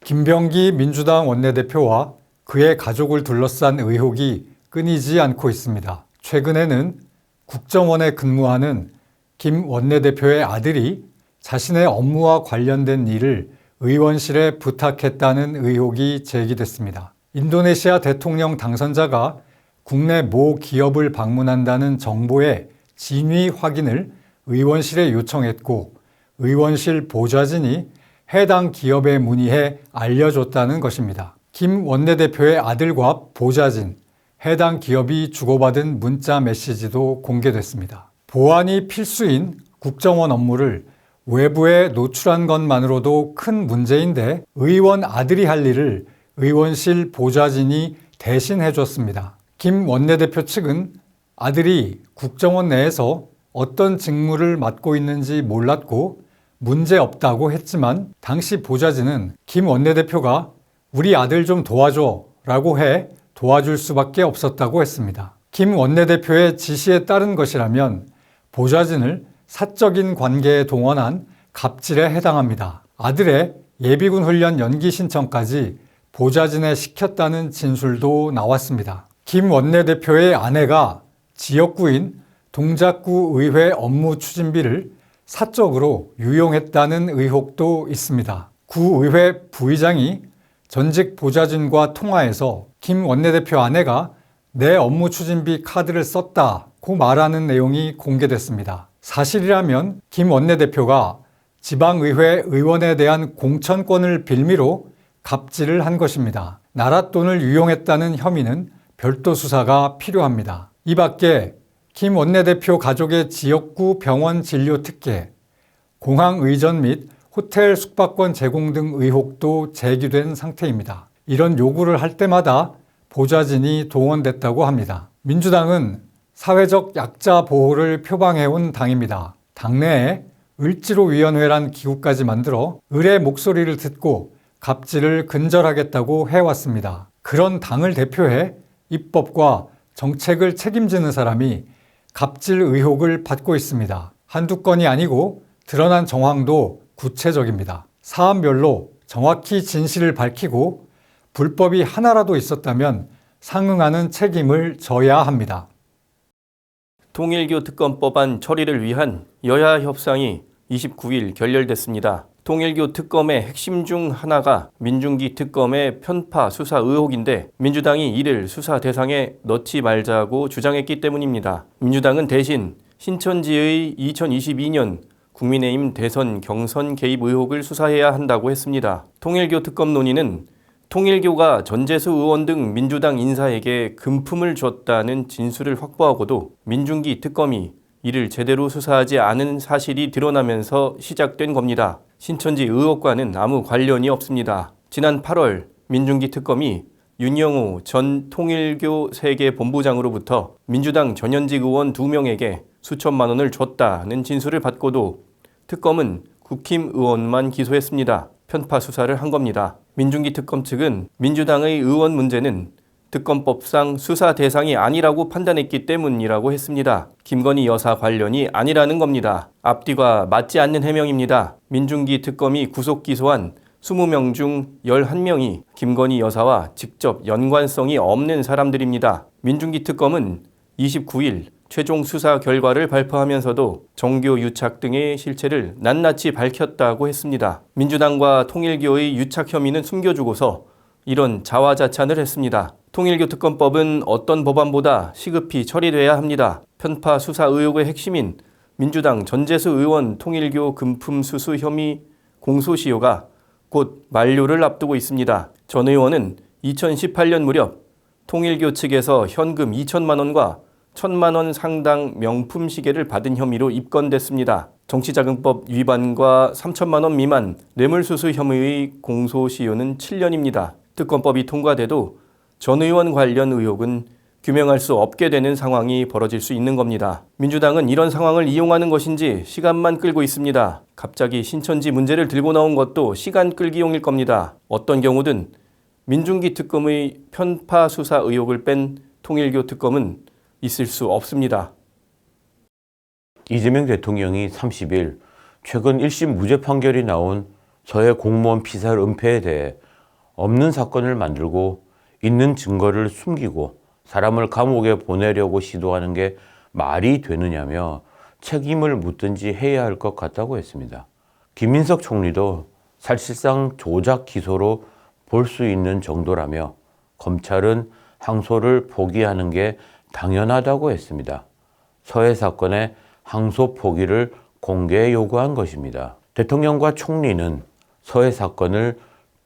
김병기 민주당 원내대표와 그의 가족을 둘러싼 의혹이 끊이지 않고 있습니다. 최근에는 국정원에 근무하는 김 원내대표의 아들이 자신의 업무와 관련된 일을 의원실에 부탁했다는 의혹이 제기됐습니다. 인도네시아 대통령 당선자가 국내 모 기업을 방문한다는 정보의 진위 확인을 의원실에 요청했고 의원실 보좌진이 해당 기업에 문의해 알려줬다는 것입니다. 김 원내대표의 아들과 보좌진, 해당 기업이 주고받은 문자 메시지도 공개됐습니다. 보안이 필수인 국정원 업무를 외부에 노출한 것만으로도 큰 문제인데 의원 아들이 할 일을 의원실 보좌진이 대신 해줬습니다. 김 원내대표 측은 아들이 국정원 내에서 어떤 직무를 맡고 있는지 몰랐고 문제없다고 했지만 당시 보좌진은 김 원내대표가 우리 아들 좀 도와줘 라고 해 도와줄 수밖에 없었다고 했습니다. 김 원내대표의 지시에 따른 것이라면 보좌진을 사적인 관계에 동원한 갑질에 해당합니다. 아들의 예비군 훈련 연기 신청까지 보좌진에 시켰다는 진술도 나왔습니다. 김 원내대표의 아내가 지역구인 동작구 의회 업무 추진비를 사적으로 유용했다는 의혹도 있습니다. 구의회 부의장이 전직 보좌진과 통화해서 김 원내대표 아내가 내 업무 추진비 카드를 썼다고 말하는 내용이 공개됐습니다. 사실이라면 김 원내대표가 지방의회 의원에 대한 공천권을 빌미로 갑질을 한 것입니다. 나라 돈을 유용했다는 혐의는 별도 수사가 필요합니다. 이 밖에 김 원내대표 가족의 지역구 병원 진료 특혜, 공항 의전 및 호텔 숙박권 제공 등 의혹도 제기된 상태입니다. 이런 요구를 할 때마다 보좌진이 동원됐다고 합니다. 민주당은 사회적 약자 보호를 표방해온 당입니다. 당내에 을지로위원회란 기구까지 만들어 을의 목소리를 듣고 갑질을 근절하겠다고 해왔습니다. 그런 당을 대표해 입법과 정책을 책임지는 사람이 갑질 의혹을 받고 있습니다. 한두 건이 아니고 드러난 정황도 구체적입니다. 사안별로 정확히 진실을 밝히고 불법이 하나라도 있었다면 상응하는 책임을 져야 합니다. 통일교 특검법안 처리를 위한 여야 협상이 29일 결렬됐습니다. 통일교 특검의 핵심 중 하나가 민중기 특검의 편파 수사 의혹인데 민주당이 이를 수사 대상에 넣지 말자고 주장했기 때문입니다. 민주당은 대신 신천지의 2022년 국민의힘 대선 경선 개입 의혹을 수사해야 한다고 했습니다. 통일교 특검 논의는 통일교가 전재수 의원 등 민주당 인사에게 금품을 줬다는 진술을 확보하고도 민중기 특검이 이를 제대로 수사하지 않은 사실이 드러나면서 시작된 겁니다. 신천지 의혹과는 아무 관련이 없습니다. 지난 8월 민중기 특검이 윤영호 전 통일교 세계본부장으로부터 민주당 전현직 의원 2명에게 수천만 원을 줬다는 진술을 받고도 특검은 국힘 의원만 기소했습니다. 편파 수사를 한 겁니다. 민중기 특검 측은 민주당의 의원 문제는 특검법상 수사 대상이 아니라고 판단했기 때문이라고 했습니다. 김건희 여사 관련이 아니라는 겁니다. 앞뒤가 맞지 않는 해명입니다. 민중기 특검이 구속 기소한 20명 중 11명이 김건희 여사와 직접 연관성이 없는 사람들입니다. 민중기 특검은 29일 최종 수사 결과를 발표하면서도 종교 유착 등의 실체를 낱낱이 밝혔다고 했습니다. 민주당과 통일교의 유착 혐의는 숨겨주고서 이런 자화자찬을 했습니다. 통일교 특검법은 어떤 법안보다 시급히 처리돼야 합니다. 편파 수사 의혹의 핵심인 민주당 전재수 의원 통일교 금품 수수 혐의 공소시효가 곧 만료를 앞두고 있습니다. 전 의원은 2018년 무렵 통일교 측에서 현금 2천만 원과 1,000만 원 상당 명품 시계를 받은 혐의로 입건됐습니다. 정치자금법 위반과 3천만 원 미만 뇌물수수 혐의의 공소시효는 7년입니다. 특검법이 통과돼도 전 의원 관련 의혹은 규명할 수 없게 되는 상황이 벌어질 수 있는 겁니다. 민주당은 이런 상황을 이용하는 것인지 시간만 끌고 있습니다. 갑자기 신천지 문제를 들고 나온 것도 시간 끌기용일 겁니다. 어떤 경우든 민중기 특검의 편파 수사 의혹을 뺀 통일교 특검은 있을 수 없습니다. 이재명 대통령이 30일 최근 1심 무죄 판결이 나온 서해 공무원 피살 은폐에 대해 없는 사건을 만들고 있는 증거를 숨기고 사람을 감옥에 보내려고 시도하는 게 말이 되느냐며 책임을 묻든지 해야 할 것 같다고 했습니다. 김민석 총리도 사실상 조작 기소로 볼 수 있는 정도라며 검찰은 항소를 포기하는 게 당연하다고 했습니다. 서해 사건의 항소 포기를 공개 요구한 것입니다. 대통령과 총리는 서해 사건을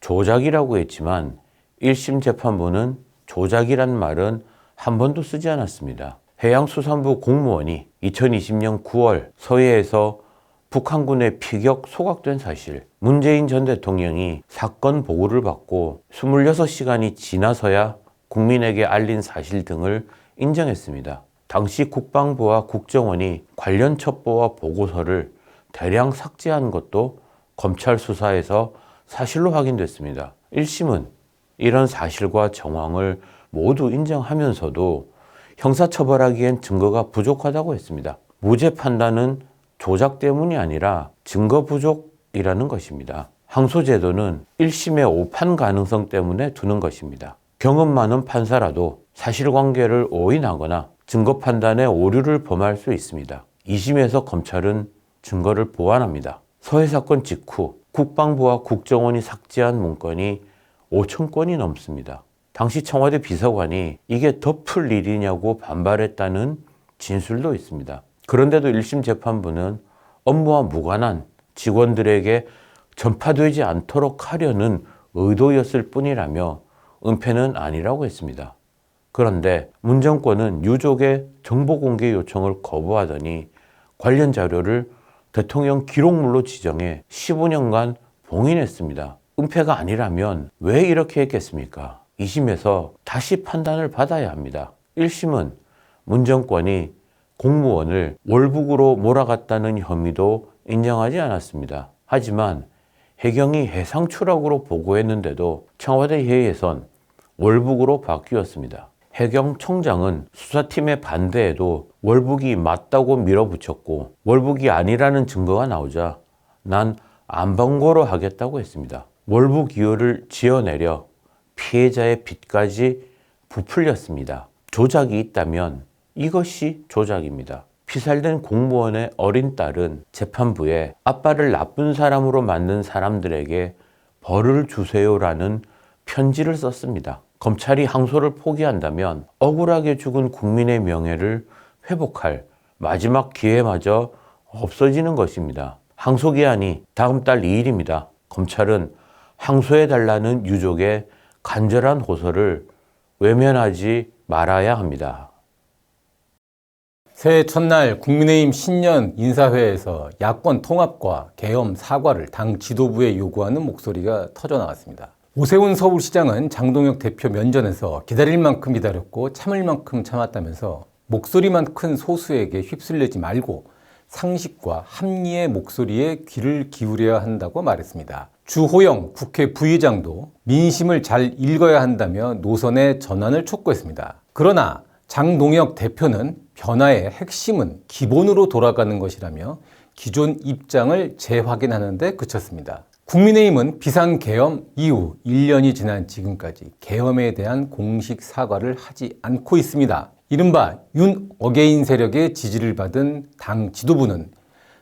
조작이라고 했지만 1심 재판부는 조작이란 말은 한 번도 쓰지 않았습니다. 해양수산부 공무원이 2020년 9월 서해에서 북한군의 피격 소각된 사실, 문재인 전 대통령이 사건 보고를 받고 26시간이 지나서야 국민에게 알린 사실 등을 인정했습니다. 당시 국방부와 국정원이 관련 첩보와 보고서를 대량 삭제한 것도 검찰 수사에서 사실로 확인됐습니다. 1심은 이런 사실과 정황을 모두 인정하면서도 형사처벌하기엔 증거가 부족하다고 했습니다. 무죄 판단은 조작 때문이 아니라 증거 부족이라는 것입니다. 항소제도는 1심의 오판 가능성 때문에 두는 것입니다. 경험 많은 판사라도 사실관계를 오인하거나 증거 판단에 오류를 범할 수 있습니다. 2심에서 검찰은 증거를 보완합니다. 서해 사건 직후 국방부와 국정원이 삭제한 문건이 5천 건이 넘습니다. 당시 청와대 비서관이 이게 덮을 일이냐고 반발했다는 진술도 있습니다. 그런데도 1심 재판부는 업무와 무관한 직원들에게 전파되지 않도록 하려는 의도였을 뿐이라며 은폐는 아니라고 했습니다. 그런데 문 정권은 유족의 정보 공개 요청을 거부하더니 관련 자료를 대통령 기록물로 지정해 15년간 봉인했습니다. 은폐가 아니라면 왜 이렇게 했겠습니까? 2심에서 다시 판단을 받아야 합니다. 1심은 문 정권이 공무원을 월북으로 몰아갔다는 혐의도 인정하지 않았습니다. 하지만 해경이 해상 추락으로 보고했는데도 청와대 회의에선 월북으로 바뀌었습니다. 해경 총장은 수사팀의 반대에도 월북이 맞다고 밀어붙였고 월북이 아니라는 증거가 나오자 난 안번거로 하겠다고 했습니다. 월북 이유를 지어내려 피해자의 빚까지 부풀렸습니다. 조작이 있다면 이것이 조작입니다. 피살된 공무원의 어린 딸은 재판부에 아빠를 나쁜 사람으로 만든 사람들에게 벌을 주세요라는 편지를 썼습니다. 검찰이 항소를 포기한다면 억울하게 죽은 국민의 명예를 회복할 마지막 기회마저 없어지는 것입니다. 항소 기한이 다음 달 2일입니다. 검찰은 항소해달라는 유족의 간절한 호소를 외면하지 말아야 합니다. 새해 첫날 국민의힘 신년 인사회에서 야권 통합과 계엄 사과를 당 지도부에 요구하는 목소리가 터져나왔습니다. 오세훈 서울시장은 장동혁 대표 면전에서 기다릴 만큼 기다렸고 참을 만큼 참았다면서 목소리만 큰 소수에게 휩쓸리지 말고 상식과 합리의 목소리에 귀를 기울여야 한다고 말했습니다. 주호영 국회 부의장도 민심을 잘 읽어야 한다며 노선의 전환을 촉구했습니다. 그러나 장동혁 대표는 변화의 핵심은 기본으로 돌아가는 것이라며 기존 입장을 재확인하는 데 그쳤습니다. 국민의힘은 비상계엄 이후 1년이 지난 지금까지 계엄에 대한 공식 사과를 하지 않고 있습니다. 이른바 윤 어게인 세력의 지지를 받은 당 지도부는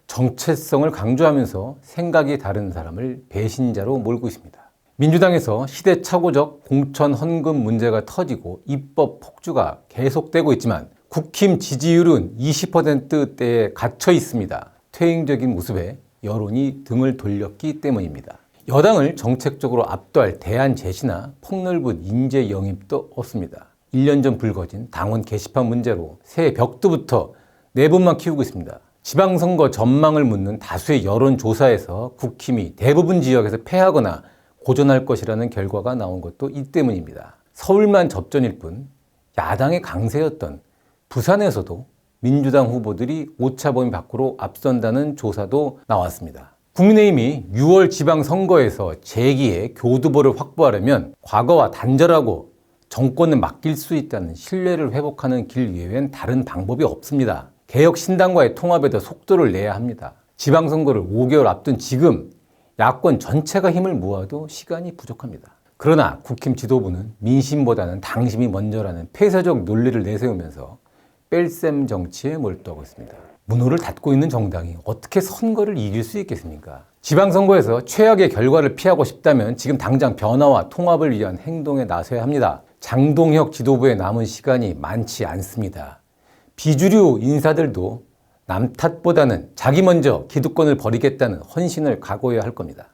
정체성을 강조하면서 생각이 다른 사람을 배신자로 몰고 있습니다. 민주당에서 시대착오적 공천 헌금 문제가 터지고 입법 폭주가 계속되고 있지만 국힘 지지율은 20%대에 갇혀 있습니다. 퇴행적인 모습에 여론이 등을 돌렸기 때문입니다. 여당을 정책적으로 압도할 대안 제시나 폭넓은 인재 영입도 없습니다. 1년 전 불거진 당원 게시판 문제로 새 벽두부터 내분만 키우고 있습니다. 지방선거 전망을 묻는 다수의 여론조사에서 국힘이 대부분 지역에서 패하거나 고전할 것이라는 결과가 나온 것도 이 때문입니다. 서울만 접전일 뿐 야당의 강세였던 부산에서도 민주당 후보들이 오차범위 밖으로 앞선다는 조사도 나왔습니다. 국민의힘이 6월 지방선거에서 제2의 교두보를 확보하려면 과거와 단절하고 정권을 맡길 수 있다는 신뢰를 회복하는 길 외엔 다른 방법이 없습니다. 개혁신당과의 통합에도 속도를 내야 합니다. 지방선거를 5개월 앞둔 지금 야권 전체가 힘을 모아도 시간이 부족합니다. 그러나 국힘 지도부는 민심보다는 당심이 먼저라는 폐쇄적 논리를 내세우면서 뺄셈 정치에 몰두하고 있습니다. 문호를 닫고 있는 정당이 어떻게 선거를 이길 수 있겠습니까? 지방선거에서 최악의 결과를 피하고 싶다면 지금 당장 변화와 통합을 위한 행동에 나서야 합니다. 장동혁 지도부에 남은 시간이 많지 않습니다. 비주류 인사들도 남 탓보다는 자기 먼저 기득권을 버리겠다는 헌신을 각오해야 할 겁니다.